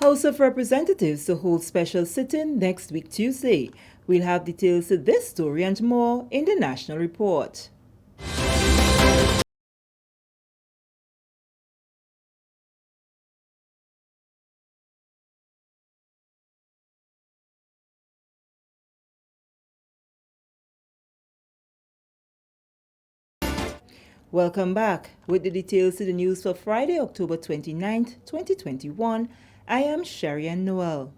House of Representatives to hold special sit-in next week Tuesday. We'll have details to this story and more in the National Report. Welcome back. With the details to the news for Friday, October 29th, 2021, I am Sherian Noel.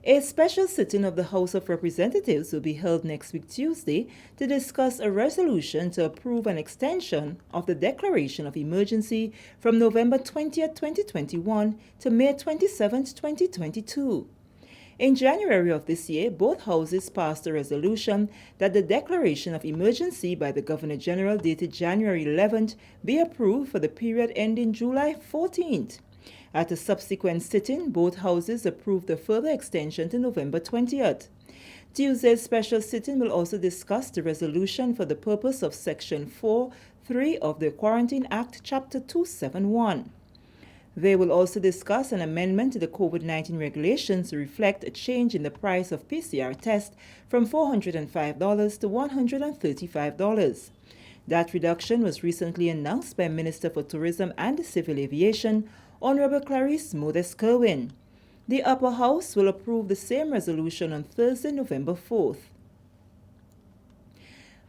A special sitting of the House of Representatives will be held next week Tuesday to discuss a resolution to approve an extension of the declaration of emergency from November 20th, 2021 to May 27th, 2022. In January of this year, both houses passed a resolution that the declaration of emergency by the Governor General dated January 11th be approved for the period ending July 14th. At a subsequent sitting, both houses approved a further extension to November 20th. Tuesday's special sitting will also discuss the resolution for the purpose of Section 4(3) of the Quarantine Act, Chapter 271. They will also discuss an amendment to the COVID-19 regulations to reflect a change in the price of PCR tests from $405 to $135. That reduction was recently announced by Minister for Tourism and Civil Aviation, Honorable Clarice Modest-Kerwin. The Upper House will approve the same resolution on Thursday, November 4th.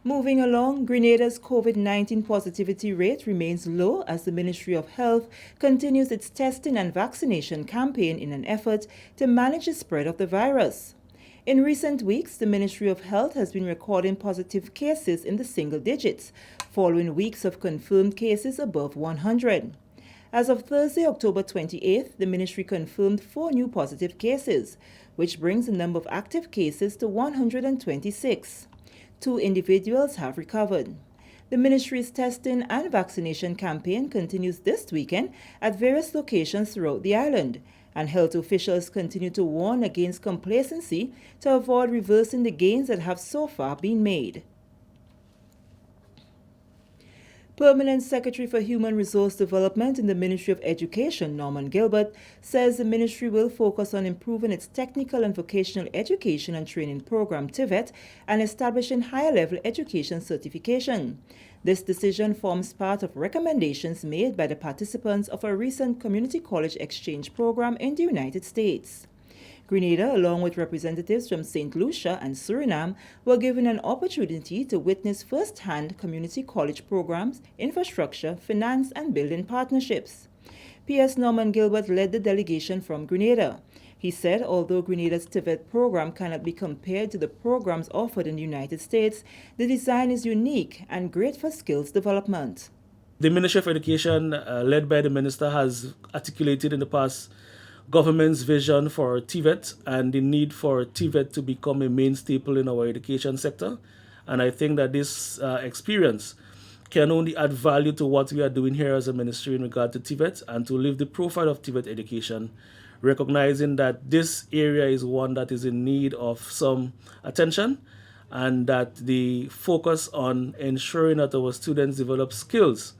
Moving along, Grenada's COVID-19 positivity rate remains low as the Ministry of Health continues its testing and vaccination campaign in an effort to manage the spread of the virus. In recent weeks, the Ministry of Health has been recording positive cases in the single digits, following weeks of confirmed cases above 100. As of Thursday, October 28th, the Ministry confirmed 4 new positive cases, which brings the number of active cases to 126. 2 individuals have recovered. The Ministry's testing and vaccination campaign continues this weekend at various locations throughout the island, and health officials continue to warn against complacency to avoid reversing the gains that have so far been made. Permanent Secretary for Human Resource Development in the Ministry of Education, Norman Gilbert, says the ministry will focus on improving its technical and vocational education and training program, TVET, and establishing higher-level education certification. This decision forms part of recommendations made by the participants of a recent community college exchange program in the United States. Grenada, along with representatives from St. Lucia and Suriname, were given an opportunity to witness first-hand community college programs, infrastructure, finance, and building partnerships. PS Norman Gilbert led the delegation from Grenada. He said although Grenada's TVET program cannot be compared to the programs offered in the United States, the design is unique and great for skills development. The Ministry of Education, led by the Minister, has articulated in the past government's vision for TVET and the need for TVET to become a main staple in our education sector. And I think that this experience can only add value to what we are doing here as a ministry in regard to TVET and to lift the profile of TVET education, recognizing that this area is one that is in need of some attention and that the focus on ensuring that our students develop skills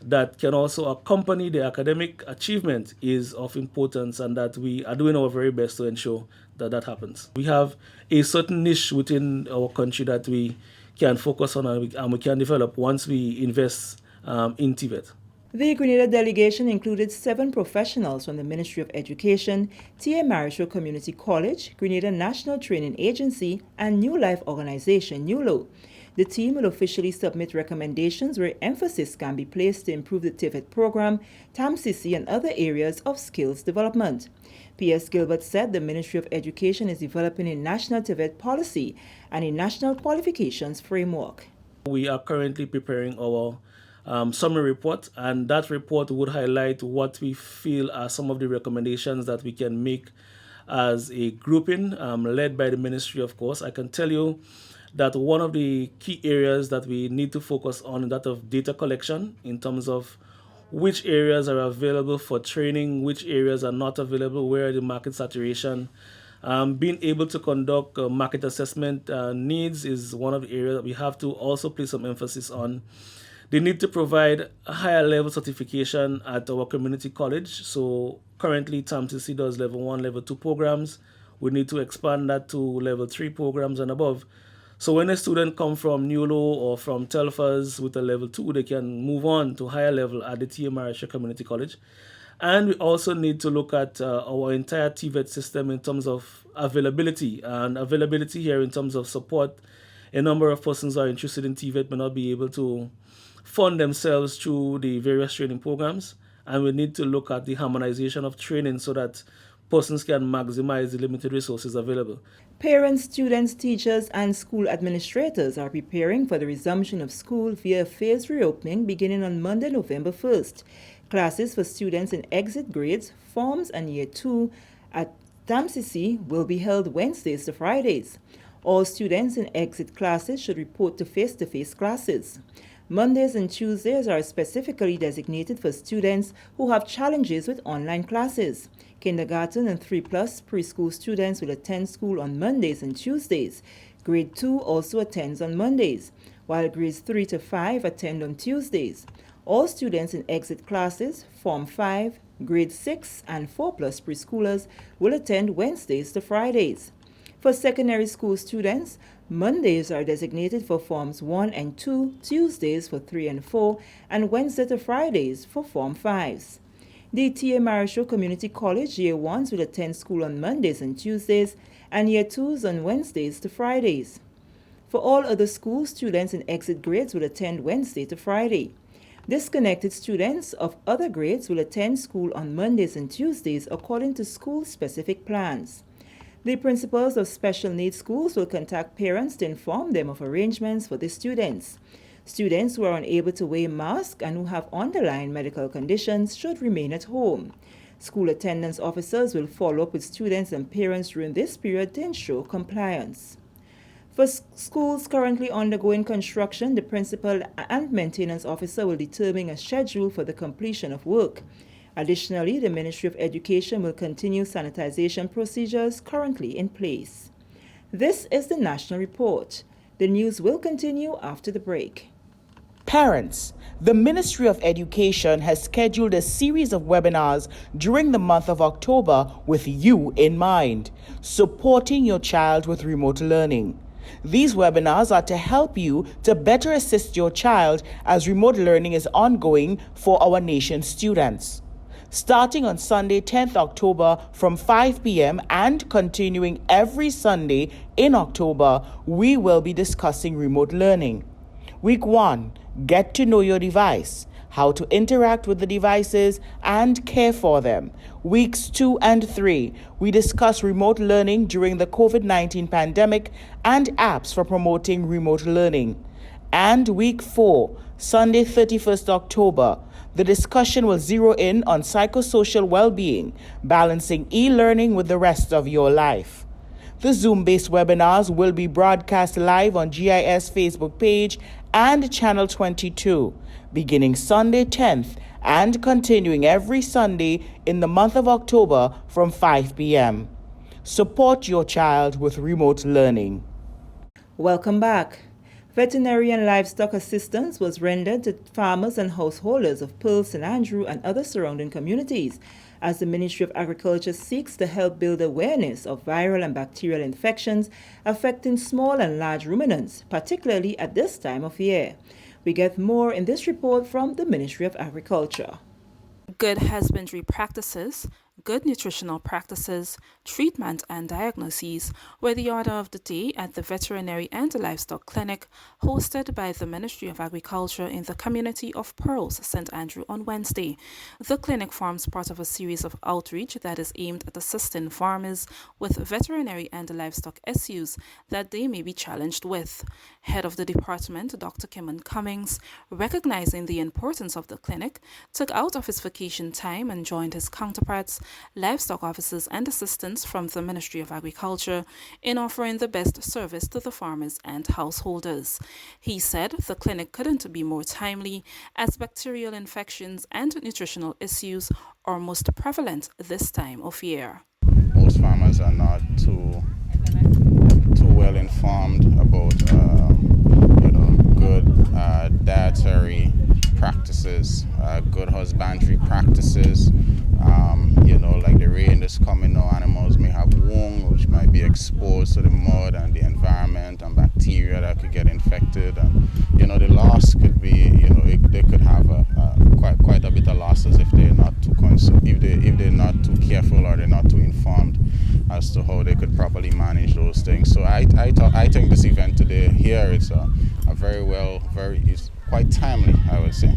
that can also accompany the academic achievement is of importance, and that we are doing our very best to ensure that that happens. We have a certain niche within our country that we can focus on and we can develop once we invest in TVET. The Grenada delegation included 7 professionals from the Ministry of Education, T.A. Marischal Community College, Grenada National Training Agency, and New Life Organization, NULO. The team will officially submit recommendations where emphasis can be placed to improve the TVET program, TAMCC, and other areas of skills development. P.S. Gilbert said the Ministry of Education is developing a national TVET policy and a national qualifications framework. We are currently preparing our summary report, and that report would highlight what we feel are some of the recommendations that we can make as a grouping led by the ministry, of course. I can tell you that one of the key areas that we need to focus on is that of data collection in terms of which areas are available for training, which areas are not available, where the market saturation. Being able to conduct market assessment needs is one of the areas that we have to also place some emphasis on. They need to provide a higher level certification at our community college. So currently TAMTC does level 1, level 2 programs. We need to expand that to level 3 programs and above. So when a student comes from NULO or from Telfas with a level 2, they can move on to higher level at the TMRSH Community College. And we also need to look at our entire TVET system in terms of availability. And availability here in terms of support. A number of persons who are interested in TVET may not be able to fund themselves through the various training programs. And we need to look at the harmonization of training so that persons can maximize the limited resources available. Parents, students, teachers, and school administrators are preparing for the resumption of school via phased reopening beginning on Monday, November 1st. Classes for students in exit grades, forms, and Year 2 at TAMCC will be held Wednesdays to Fridays. All students in exit classes should report to face-to-face classes. Mondays and Tuesdays are specifically designated for students who have challenges with online classes. Kindergarten and 3+ preschool students will attend school on Mondays and Tuesdays. Grade 2 also attends on Mondays, while grades 3 to 5 attend on Tuesdays. All students in exit classes, Form 5, Grade 6, and 4+ preschoolers will attend Wednesdays to Fridays. For secondary school students, Mondays are designated for Forms 1 and 2, Tuesdays for 3 and 4, and Wednesday to Fridays for Form 5s. The TMRSH Community College Year 1s will attend school on Mondays and Tuesdays, and Year 2s on Wednesdays to Fridays. For all other school students in exit grades will attend Wednesday to Friday. Disconnected students of other grades will attend school on Mondays and Tuesdays according to school-specific plans. The principals of special needs schools will contact parents to inform them of arrangements for the students. Students who are unable to wear masks and who have underlying medical conditions should remain at home. School attendance officers will follow up with students and parents during this period to ensure compliance. For schools currently undergoing construction, the principal and maintenance officer will determine a schedule for the completion of work. Additionally, the Ministry of Education will continue sanitization procedures currently in place. This is the National Report. The news will continue after the break. Parents, the Ministry of Education has scheduled a series of webinars during the month of October with you in mind, supporting your child with remote learning. These webinars are to help you to better assist your child as remote learning is ongoing for our nation's students. Starting on Sunday, 10th October from 5 p.m. and continuing every Sunday in October, we will be discussing remote learning. Week 1, get to know your device, how to interact with the devices and care for them. Weeks 2 and 3, we discuss remote learning during the COVID-19 pandemic and apps for promoting remote learning. And week 4, Sunday, 31st October, the discussion will zero in on psychosocial well-being, balancing e-learning with the rest of your life. The Zoom-based webinars will be broadcast live on GIS Facebook page and Channel 22, beginning Sunday 10th and continuing every Sunday in the month of October from 5 p.m. Support your child with remote learning. Welcome back. Veterinary and livestock assistance was rendered to farmers and householders of Pearl, St. Andrew, and other surrounding communities as the Ministry of Agriculture seeks to help build awareness of viral and bacterial infections affecting small and large ruminants, particularly at this time of year. We get more in this report from the Ministry of Agriculture. Good husbandry practices, good nutritional practices, treatment and diagnoses were the order of the day at the Veterinary and Livestock Clinic hosted by the Ministry of Agriculture in the community of Pearls, St. Andrew on Wednesday. The clinic forms part of a series of outreach that is aimed at assisting farmers with veterinary and livestock issues that they may be challenged with. Head of the department, Dr. Kimon Cummings, recognizing the importance of the clinic, took out of his vacation time and joined his counterparts, livestock officers and assistants from the Ministry of Agriculture in offering the best service to the farmers and householders. He said the clinic couldn't be more timely as bacterial infections and nutritional issues are most prevalent this time of year. Most farmers are not too well informed about good dietary practices, good husbandry practices. Like the rain that's coming now, animals may have wounds which might be exposed to the mud and the environment and bacteria that could get infected, and the loss could be, they could have quite a bit of losses if they're not too if they're not too careful or they're not too informed as to how they could properly manage those things. So I think this event today here is it's quite timely, I would say.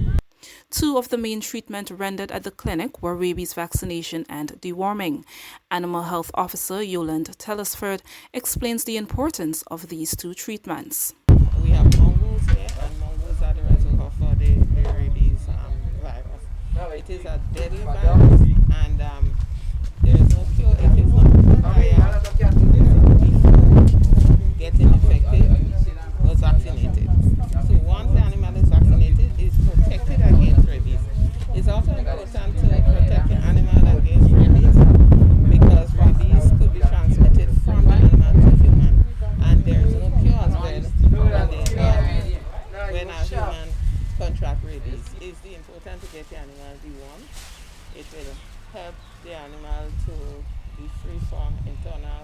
Two of the main treatment rendered at the clinic were rabies vaccination and deworming. Animal Health Officer Yolande Telesford explains the importance of these two treatments. We have mongoose here, and mongoose are the reservoir for the rabies virus. It is a deadly virus, and there is no cure. It is not getting infected was vaccinated. So once the animal is vaccinated, it is protected against rabies. It's also important to protect the animal against rabies because rabies could be transmitted from the animal to human, and there is no cure as well when a human contract rabies. It's important to get the animal dewormed. It will help the animal to be free from internal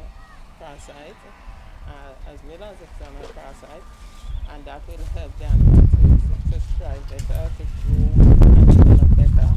parasites as well as external parasites, and that will help the animal to thrive better, to grow and develop better.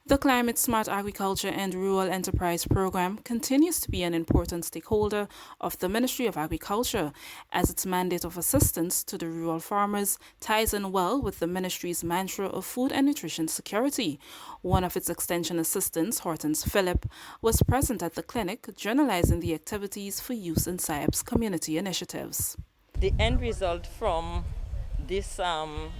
The Climate Smart Agriculture and Rural Enterprise Program continues to be an important stakeholder of the Ministry of Agriculture, as its mandate of assistance to the rural farmers ties in well with the Ministry's mantra of food and nutrition security. One of its extension assistants, Hortense Phillip, was present at the clinic, journalizing the activities for use in SIAP's community initiatives. The end result from this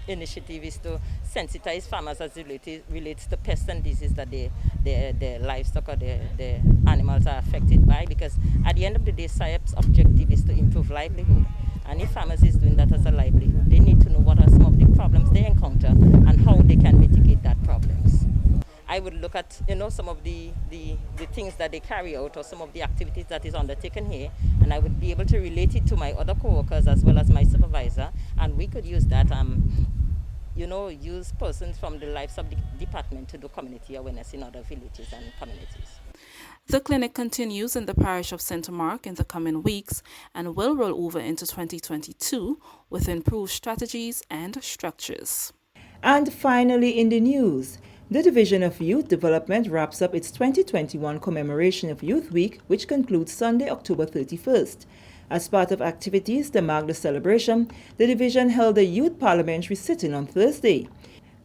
initiative is to sensitize farmers as it relates to pests and diseases that the livestock or the animals are affected by, because at the end of the day, SIAP's objective is to improve livelihood. And if farmers is doing that as a livelihood, they need to know what are some of the problems they encounter and how they can mitigate that problems. I would look at some of the things that they carry out or some of the activities that is undertaken here, and I would be able to relate it to my other co-workers as well as my supervisor, and we could use that use persons from the livestock department to do community awareness in other villages and communities. The clinic continues in the parish of St. Mark in the coming weeks and will roll over into 2022 with improved strategies and structures. And finally in the news, the Division of Youth Development wraps up its 2021 commemoration of Youth Week, which concludes Sunday, October 31st. As part of activities to mark the celebration, the division held a youth parliamentary sitting on Thursday.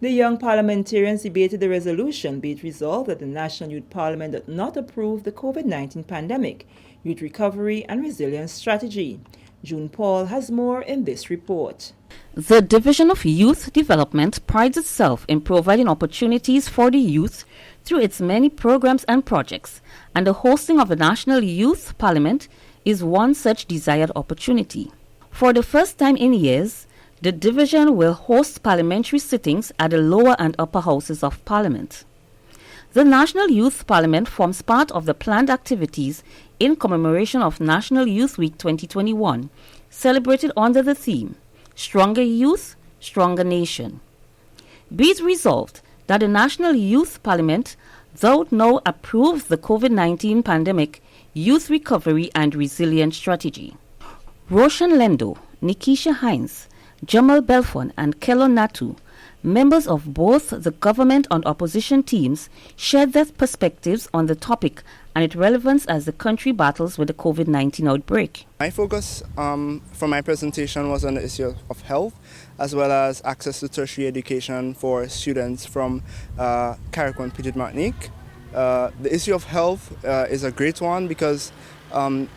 The young parliamentarians debated the resolution, be it resolved that the National Youth Parliament does not approve the COVID-19 pandemic, youth recovery and resilience strategy. June Paul has more in this report. The Division of Youth Development prides itself in providing opportunities for the youth through its many programs and projects, and the hosting of the National Youth Parliament is one such desired opportunity. For the first time in years, the division will host parliamentary sittings at the lower and upper houses of Parliament. The National Youth Parliament forms part of the planned activities in commemoration of National Youth Week 2021, celebrated under the theme, Stronger Youth, Stronger Nation. Be it resolved that the National Youth Parliament, though now approves the COVID-19 pandemic youth recovery and resilience strategy. Roshan Lendo, Nikisha Hines, Jamal Belfon and Kello Natu, members of both the government and opposition teams, shared their perspectives on the topic and its relevance as the country battles with the COVID-19 outbreak. My focus for my presentation was on the issue of health, as well as access to tertiary education for students from Carriacou, Petite Martinique. The issue of health is a great one because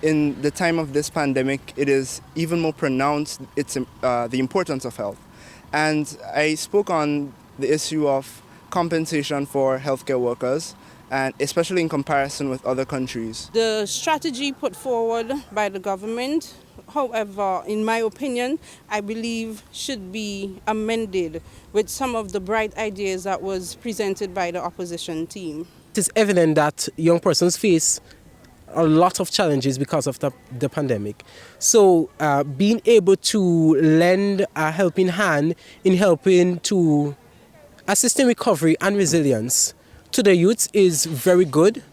in the time of this pandemic, it is even more pronounced the importance of health. And I spoke on the issue of compensation for healthcare workers, and especially in comparison with other countries. The strategy put forward by the government, however, in my opinion, I believe should be amended with some of the bright ideas that was presented by the opposition team. It is evident that young persons face a lot of challenges because of the pandemic. So being able to lend a helping hand in helping to assist in recovery and resilience to the youth is very good.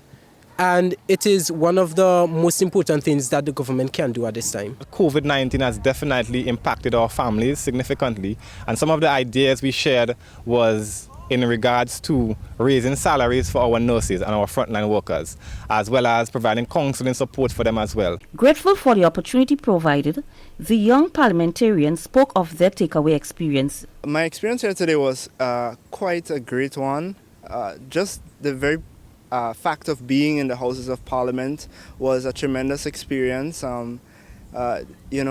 And it is one of the most important things that the government can do at this time. COVID-19 has definitely impacted our families significantly. And some of the ideas we shared was in regards to raising salaries for our nurses and our frontline workers, as well as providing counseling support for them as well. Grateful for the opportunity provided, the young parliamentarian spoke of their takeaway experience. My experience here today was quite a great one. Just the very fact of being in the Houses of Parliament was a tremendous experience. This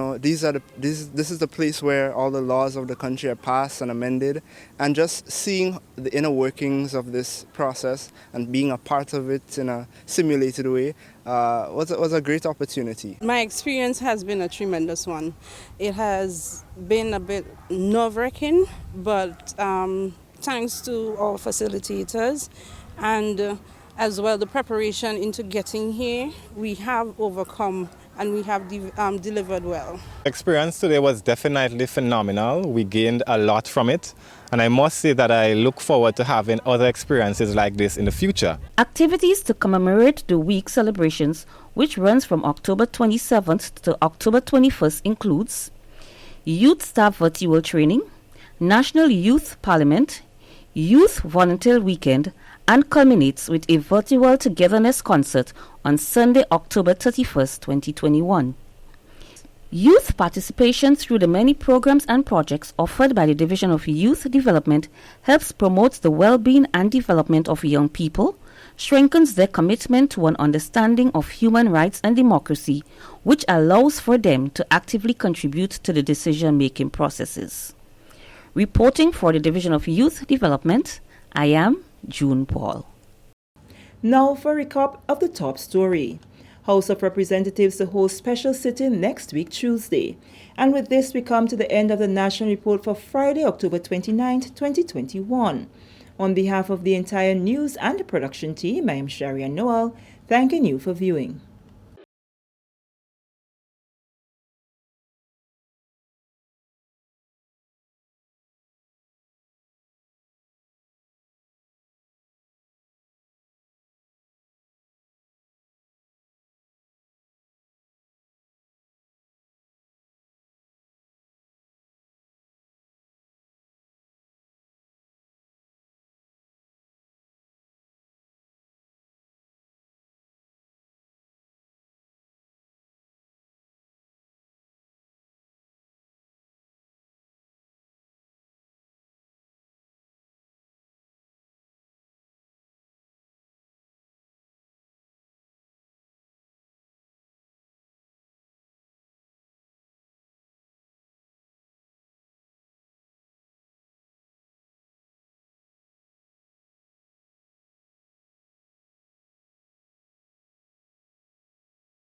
is the place where all the laws of the country are passed and amended, and just seeing the inner workings of this process and being a part of it in a simulated way was a great opportunity. My experience has been a tremendous one. It has been a bit nerve-wracking, but thanks to our facilitators and as well the preparation into getting here, we have overcome and we have delivered well. Experience today was definitely phenomenal. We gained a lot from it, and I must say that I look forward to having other experiences like this in the future. Activities to commemorate the week celebrations, which runs from October 27th to October 21st, includes Youth Staff Virtual Training, National Youth Parliament, Youth Volunteer Weekend, and culminates with a virtual togetherness concert on Sunday, October 31st, 2021. Youth participation through the many programs and projects offered by the Division of Youth Development helps promote the well-being and development of young people, strengthens their commitment to an understanding of human rights and democracy, which allows for them to actively contribute to the decision-making processes. Reporting for the Division of Youth Development, I am June Paul. Now for a recap of the top story. House of Representatives to host special sitting next week, Tuesday. And with this, we come to the end of the National Report for Friday, October 29th, 2021. On behalf of the entire news and production team, I am Sharia Noel, thanking you for viewing.